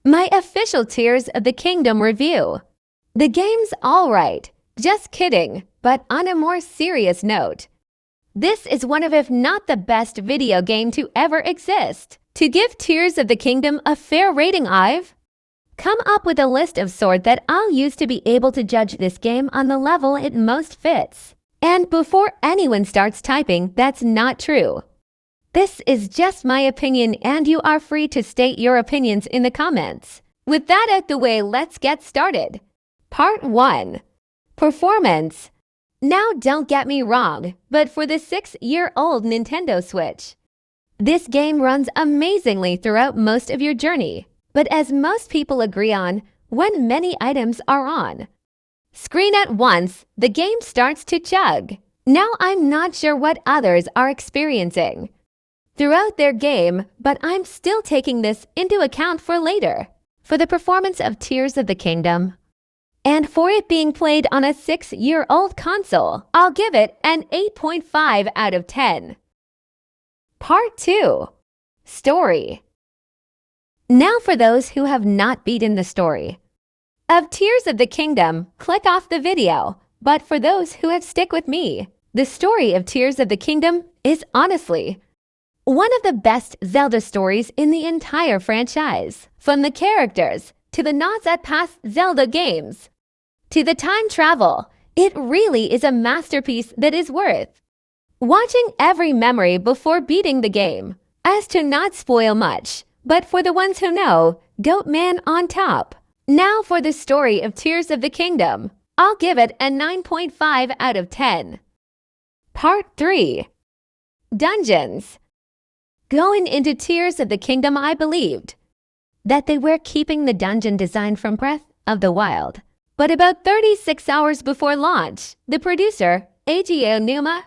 My official Tears of the Kingdom review. The game's alright, just kidding, but on a more serious note. This is one of, if not the best video game to ever exist. To give Tears of the Kingdom a fair rating, I've come up with a list of sort that I'll use to be able to judge this game on the level it most fits. And before anyone starts typing, that's not true. This is just my opinion, and you are free to state your opinions in the comments. With that out the way, let's get started. Part 1. Performance. Now don't get me wrong, but for the 6-year-old Nintendo Switch, this game runs amazingly throughout most of your journey. But as most people agree on, when many items are on screen at once, the game starts to chug. Now I'm not sure what others are experiencing throughout their game, but I'm still taking this into account for later. For the performance of Tears of the Kingdom, and for it being played on a 6-year-old console, I'll give it an 8.5 out of 10. Part 2. Story. Now for those who have not beaten the story of Tears of the Kingdom, click off the video. But for those who have stuck with me, the story of Tears of the Kingdom is honestly one of the best Zelda stories in the entire franchise. From the characters, to the nods at past Zelda games, to the time travel, it really is a masterpiece that is worth watching every memory before beating the game. As to not spoil much, but for the ones who know, Goat Man on top. Now for the story of Tears of the Kingdom, I'll give it a 9.5 out of 10. Part 3. Dungeons. Going into Tears of the Kingdom, I believed that they were keeping the dungeon design from Breath of the Wild. But about 36 hours before launch, the producer, Eiji Aonuma,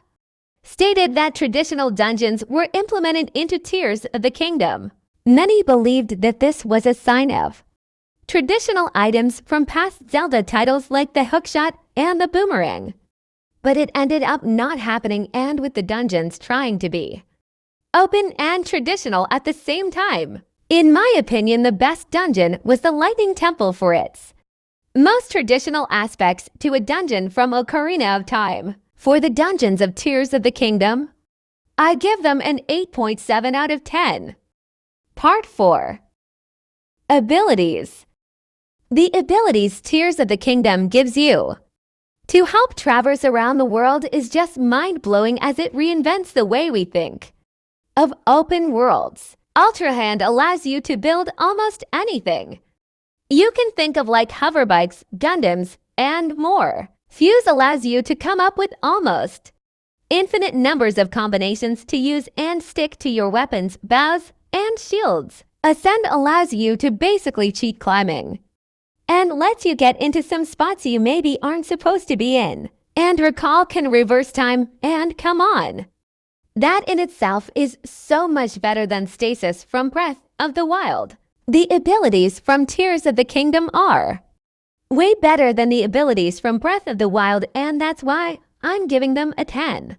stated that traditional dungeons were implemented into Tears of the Kingdom. Many believed that this was a sign of traditional items from past Zelda titles like the hookshot and the boomerang. But it ended up not happening, and with the dungeons trying to be open and traditional at the same time. In my opinion, the best dungeon was the Lightning Temple for its most traditional aspects to a dungeon from Ocarina of Time. For the dungeons of Tears of the Kingdom, I give them an 8.7 out of 10. Part 4. Abilities. The abilities Tears of the Kingdom gives you to help traverse around the world is just mind-blowing, as it reinvents the way we think of open worlds. Ultra Hand allows you to build almost anything you can think of, like hover bikes, Gundams, and more. Fuse allows you to come up with almost infinite numbers of combinations to use and stick to your weapons, bows, and shields. Ascend allows you to basically cheat climbing and lets you get into some spots you maybe aren't supposed to be in. And Recall can reverse time, and come on, that in itself is so much better than Stasis from Breath of the Wild. The abilities from Tears of the Kingdom are way better than the abilities from Breath of the Wild, and that's why I'm giving them a 10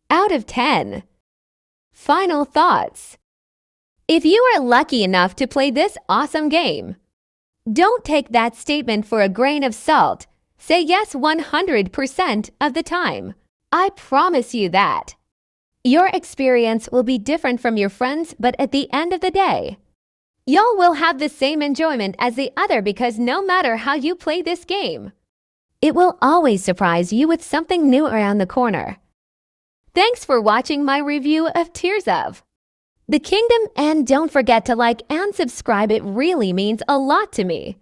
out of 10. Final thoughts. If you are lucky enough to play this awesome game, don't take that statement for a grain of salt. Say yes 100% of the time. I promise you that your experience will be different from your friends, but at the end of the day, y'all will have the same enjoyment as the other, because no matter how you play this game, it will always surprise you with something new around the corner. Thanks for watching my review of Tears of the Kingdom, and don't forget to like and subscribe. It really means a lot to me.